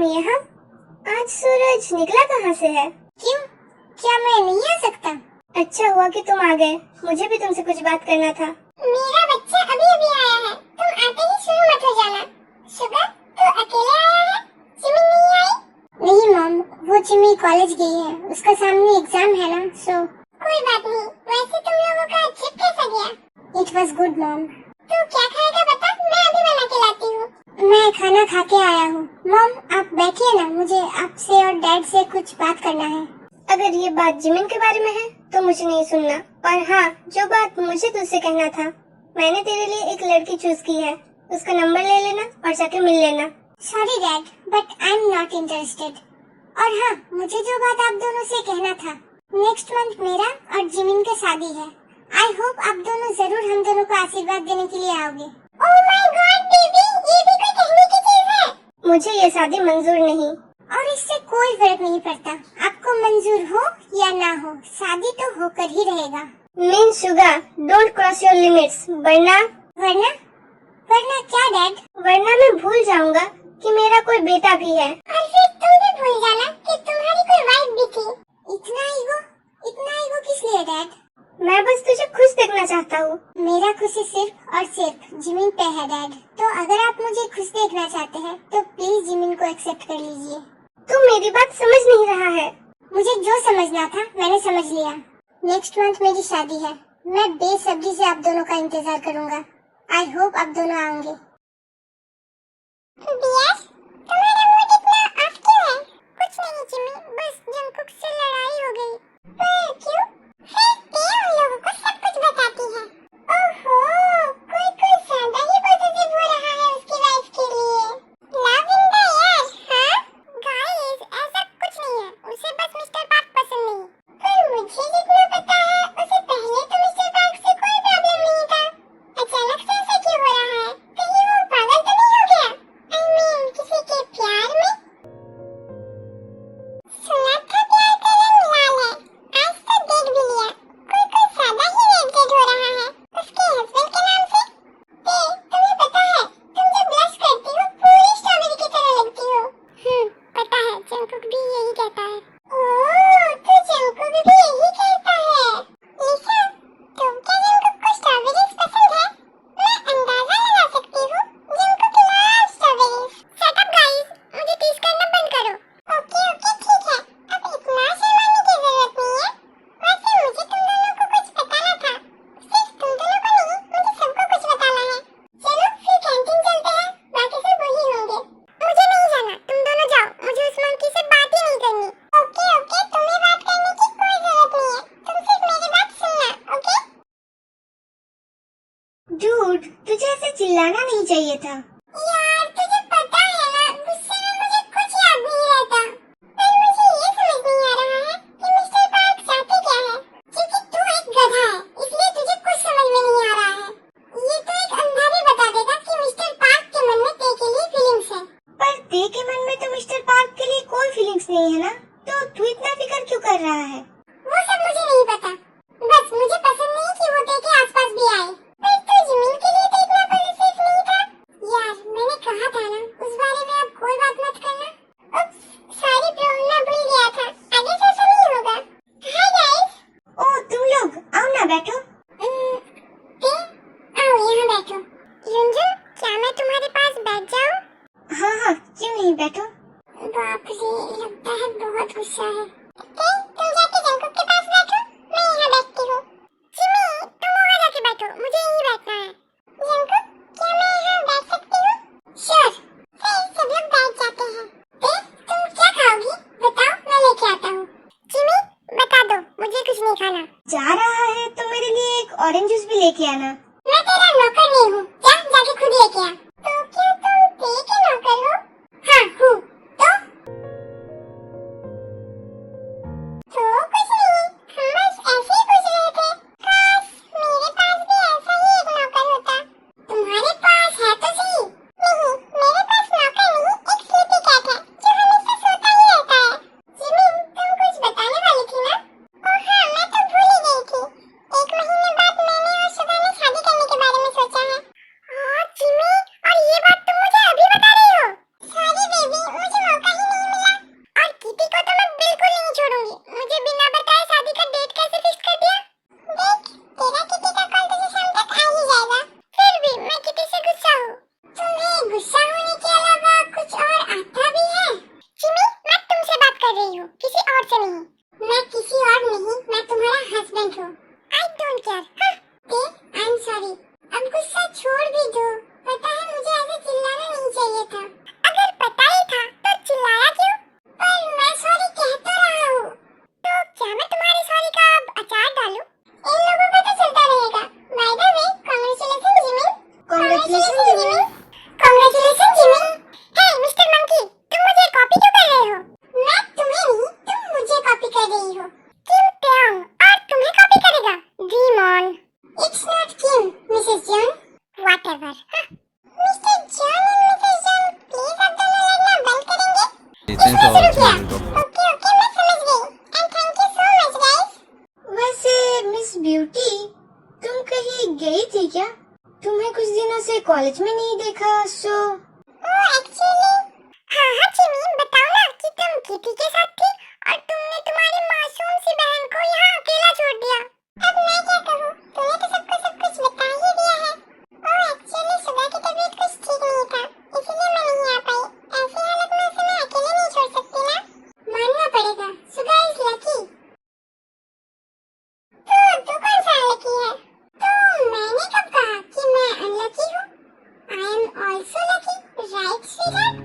यहाँ? आज सूरज निकला कहाँ से है? क्यों, क्या मैं नहीं आ सकता? अच्छा हुआ कि तुम आ गए, मुझे भी तुमसे कुछ बात करना था। मेरा बच्चा अभी अभी आया है, तुम आते ही शुरू मत हो जाना। शुगर, तू अकेले आया है? जिमी नहीं आई? नहीं मॉम, वो जिमी कॉलेज गई है, उसका सामने एग्जाम है ना, सो। कोई बात नहीं। वैसे तुम लोगों का ट्रिप कैसा गया? It was good mom. तू क्या खाएगा बता, मैं अभी बना के लाती हूँ। मैं खाना खा के आया हूँ। मॉम आप बैठिए ना, मुझे आपसे और डैड से कुछ बात करना है। अगर ये बात जिमिन के बारे में है तो मुझे नहीं सुनना। और हाँ, जो बात मुझे तुझसे कहना था, मैंने तेरे लिए एक लड़की चूज की है, उसका नंबर ले लेना और जाके मिल लेना। Sorry dad, but I am not interested. और हाँ, मुझे जो बात आप दोनों से कहना था, नेक्स्ट मंथ मेरा और जिमिन की शादी है। आई होप आप दोनों जरूर हम दोनों को आशीर्वाद देने के लिए आओगे। ओह माय गॉड बेबी, ये भी कोई कहने की चीज है? मुझे ये शादी मंजूर नहीं। और इससे कोई फर्क नहीं पड़ता, आपको मंजूर हो या ना हो, शादी तो होकर ही रहेगा। Mean sugar, don't cross your limits, वरना वरना क्या डैड? वरना मैं भूल जाऊंगा कि मेरा कोई बेटा भी है। और फिर तुम भी भूल जाना कि तुम्हारी कोई वाइफ भी थी। इतना ईगो किस लिए डैड? मैं बस तुझे खुश देखना चाहता हूँ। मेरा खुशी सिर्फ और सिर्फ जिमिन पे है डैड, तो अगर आप मुझे खुश देखना चाहते हैं तो प्लीज जिमिन को एक्सेप्ट कर लीजिए। तू मेरी बात समझ नहीं रहा है। मुझे जो समझना था मैंने समझ लिया। नेक्स्ट मंथ मेरी शादी है, मैं बेसब्री से आप दोनों का इंतजार करूंगा। आई होप आप दोनों आएंगे। तुम्हारा मूड इतना ऑफ क्यों है? कुछ नहीं जिमी, बस जंगकुक से लड़ाई हो गई। पर क्यों? फिर ते उन लोगों को सब कुछ बताती है। ओहो, कोई ज्यादा ही पॉजिटिव हो रहा है उसकी वाइफ के लिए। लव इन द एयर, हाँ? गाइस, ऐसा कुछ नहीं है, उसे बस मिस्टर पार्क पसंद नहीं। पर मुझे जितना पता है, उसे पहले तो मिस्टर पार्क से कोई प्रॉब्लम नहीं था। अचानक से ऐसा क्यों हो रहा है? कहीं वो पागल तो नहीं हो गया? I mean, किसी के प्यार में? सुना था प्यार का रंग लाल है, आज तो देख भी लिया। कोई ज्यादा ही रेड हो रहा है उसके हस्बैंड के नाम से। तुम्हें पता है, तुम जब ब्लश करती हो पूरी स्ट्रॉबेरी की तरह लगती हो। पता है, जंगकुक भी यही कहता है। ओह, तो जंगकुक भी यही कहता है। लिसा, तो क्या जंगकुक को स्ट्रॉबेरीज पसंद है? मैं अंदाजा लगा सकती हूँ, जंगकुक लाल स्ट्रॉबेरीज। शट अप गाइस, मुझे टीज करना बंद करो। ओके ठीक है, अब इतना शर्माने की जरूरत नहीं है। वैसे मुझे तुम दोनों को कुछ बताना था, सिर्फ तुम दोनों को नहीं, मुझे सबको कुछ बताना है। चलो फिर कैंटीन चलते हैं, बाकी सब वही होंगे। मुझे नहीं जाना, तुम दोनों जाओ, मुझे उस मंकी से बात ही नहीं करनी। ओके, तुम्हें बात करने की कोई जरूरत नहीं है, तुम सिर्फ मेरी बात सुनना, ओके? डूड, तुझे ऐसे चिल्लाना नहीं चाहिए था। यार तुझे पता है ना, गुस्से में मुझे कुछ याद नहीं रहता। पर मुझे ये समझ नहीं आ रहा है कि मिस्टर पार्क चाहते क्या है, क्योंकि तू एक गधा है, इसलिए तुझे कुछ समझ में नहीं आ रहा है। ये तो एक अंधा भी बता देगा कि मिस्टर पार्क के मन में ते के लिए फीलिंग्स है। पर ते के मन में तो मिस्टर पार्क के लिए कोई फीलिंग्स नहीं है ना, तो तू इतना फिक्र क्यों कर रहा है? वो सब मुझे नहीं पता, बस मुझे पसंद नहीं कि वो ते के आसपास भी आए। पर तू जिमिन के लिए तो इतना पॉजिटिव नहीं था। यार मैंने कहा था ना, उस बारे में अब कोई बात मत करना। उप्स, सॉरी ब्रो, मैं भूल गया था, आगे से ऐसा नहीं होगा। Hi guys. ओह तुम लोग, आओ ना बैठो। ते, आओ यहाँ बैठो। युंजुन, क्या मैं तुम्हारे पास बैठ जाऊँ? हाँ, क्यों नहीं, बैठो। बाप रे, लगता है बहुत गुस्सा है। ते, तुम जाके जंगकुक के पास बैठो, मैं यहाँ बैठती हूँ। जिमी, तुम वहाँ जाके बैठो, मुझे यहीं बैठना है। जंगकुक, क्या मैं यहाँ बैठ सकती हूँ? श्योर। फिर सब लोग बैठ जाते हैं। ते, तुम क्या खाओगी? बताओ, मैं लेके आता हूँ। जिमी, बता दो, मुझे कुछ नहीं खाना। जा रहा है तो मेरे लिए एक ऑरेंज जूस भी लेके आना। मैं तेरा नौकर नहीं हूँ, जाके खुद लेके आ। तो क्या तुम ते के नौकर हो? हाँ हूँ। तो कुछ नहीं, हम बस ऐसे ही पूछ रहे थे। काश मेरे पास भी ऐसा ही एक नौकर होता। तुम्हारे पास है तो सही। नहीं, मेरे पास नौकर नहीं, एक स्लीपी कैट है जो हमेशा सोता ही रहता है। जिमिन, तुम कुछ बताने वाली थी ना? ओह हाँ, मैं तो भूल ही गई थी। 1 महीने बाद मैंने और सुधा ने शादी इतने तो शुरू किया। मेरे को ओके ओके मैं समझ गई and thank you so much guys. वैसे मिस ब्यूटी, तुम कहीं गई थी क्या? तुम्हें कुछ दिनों से कॉलेज में नहीं देखा, सो एक्चुअली हाँ चिमी बताओ ना कि तुम किटी के साथ थी और तुमने तुम्हारी मासूम सी बहन को यहाँ अकेला छोड़ दिया। अब मैं क्या कहूँ, तूने तो सबको सब कुछ बता ही दिया है। एक्चुअली सुबह की तबीयत कुछ ठीक नहीं था इसीलिए मैं नहीं आ पाई। ऐसी हालत में उसे मैं अकेले नहीं छोड़ सकती ना, मानना पड़ेगा सुबह इज लकी। तो तू कौन सा लकी है? तो मैंने कब कहा कि मैं अनलकी हूँ? I am also lucky right sweetheart?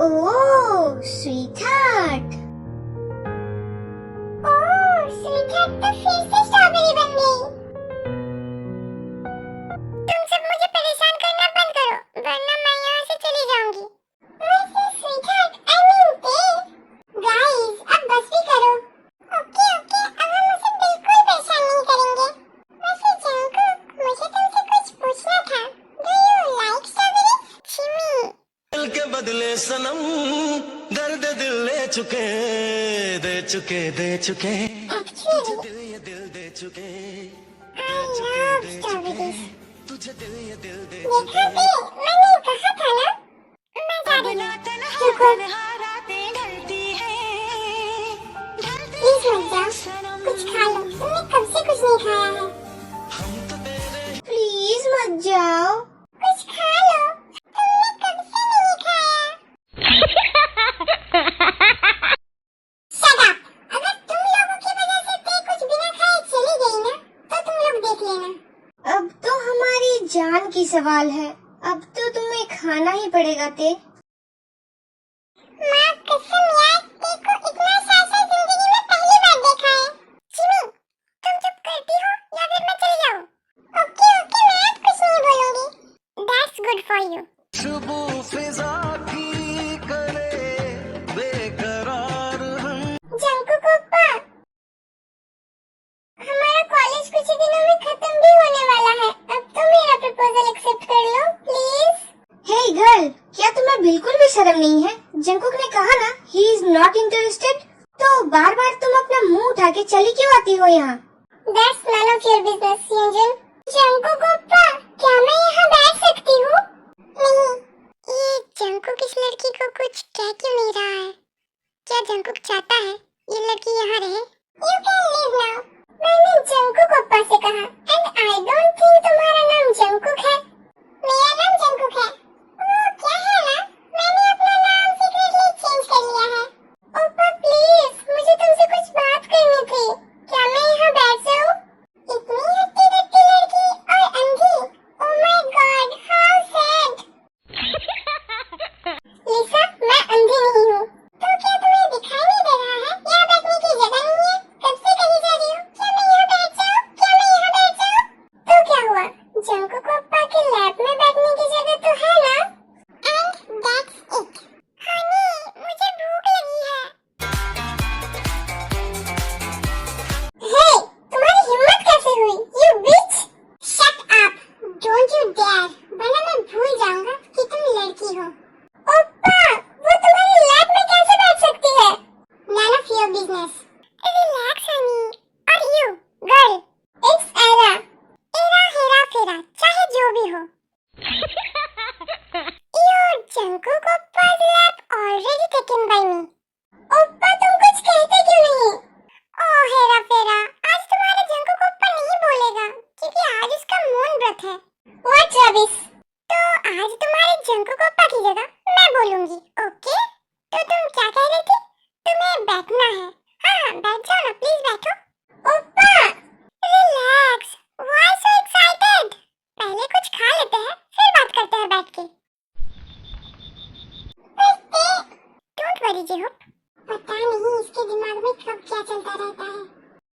Oh sweetheart, oh sweetheart तो फिर से स्ट्रॉबेरी बन गई। तुम सब मुझे परेशान करना बंद करो वरना मैं यहाँ से चली जाऊंगी। वैसे sweetheart I mean babe guys अब बस भी करो। ओके ओके अब हम उसे बिल्कुल परेशान नहीं करेंगे। वैसे जंकुक मुझे तुमसे कुछ पूछना था। Do you like strawberry? Chimmy दिल के बदले सनम दर्द दिल ले चुके दे चुके एक्चुअली दिल ये दिल दे चुके आई लव स्ट्रॉबेरीज। तुझे दिल ये दिल दे देखा बे मैंने कहा था ना। मैं जा रही हूँ। रुको प्लीज मत जाओ कुछ खा लो तुमने कब से कुछ नहीं खाया है। प्लीज मत जाओ। कुछ खा लो तुमने कब से नहीं खाया। Shut up! अगर तुम लोगों की वजह से ते कुछ बिना खाए चली गई ना तो तुम लोग देख लेना। अब तो हमारी जान की सवाल है, अब तो तुम्हें खाना ही पड़ेगा ते। माँ कसम यार ते को इतना शासा जिंदगी में पहली बार देखा है। चिमी तुम चुप करती हो या फिर मैं चली जाऊँ? ओके ओके मैं अब कुछ नहीं बोलूंगी। That's good for you. खुशबू फिजा की करे बेकरार हम जंकुक ओप्पा हमारा कॉलेज कुछ ही दिनों में खत्म भी होने वाला है। अब तो मेरा प्रपोजल एक्सेप्ट कर लो प्लीज। हे गर्ल, क्या तुम्हें बिल्कुल भी शर्म नहीं है? जंकुक ने कहा ना ही इज नॉट इंटरेस्टेड, तो बार बार तुम अपना मुंह उठा के चली क्यों आती हो यहाँ? That's none of your business, यूजन। जंकुक ओप्पा क्या मैं यहाँ बैठ सकती हूँ? नहीं, ये जंकुक इस लड़की को कुछ कह क्यों नहीं रहा है? क्या जंकुक चाहता है ये लड़की यहाँ रहे? You can leave now. मैंने जंकुक ओप्पा से कहा and I don't think तुम्हारा नाम जंकुक है। मेरा नाम जंकुक है। वो क्या है ना? मैंने अपना नाम सीक्रेटली चेंज कर लिया है। ओप्पा प्लीज मुझे तुमसे कुछ बात करनी थी। क्या मैं यहाँ बैठ जाऊँ? इतनी हट्टी-कट्टी लड़की और अंधी। Oh my God, how sad. लिसा, मैं अंधी नहीं हूँ। तो क्या तुम्हें दिखाई नहीं दे रहा है? यहाँ बैठने की जगह नहीं है। कब से कही जा रही हो? क्या मैं यहाँ बैठ जाऊँ? क्या मैं यहाँ बैठ जाऊँ? तो क्या हुआ? जंकुक ओप्पा के लैब में बैठने की जगह तो है ना? And that's it. हनी, मुझे भूख लगी है। Hey, तुम्हारी हिम्मत कैसे हुई? You bitch! Shut up! Don't you dare! वरना मैं भूल जाऊंगा कि तुम लड़की हो। ओप्पा, वो तुम्हारी लैब में कैसे बैठ सकती है? None of your business. Relax, honey. और you, girl. It's Era. Era, Hera फेरा, चाहे जो भी हो। Your Jungkook Oppa's lab already taken by me. ओप्पा तुम कुछ कहते क्यों नहीं? ओह हेरा फेरा, आज तुम्हारा जंकुक ओप्पा नहीं बोलेगा क्योंकि आज उसका मौन व्रत है। What rubbish! तो आज तुम्हारे जंकुक ओप्पा की जगह मैं बोलूंगी, ओके? तो तुम क्या कह रही थी? तुम्हें बैठना है। हाँ हाँ बैठ जाओ ना प्लीज बैठो।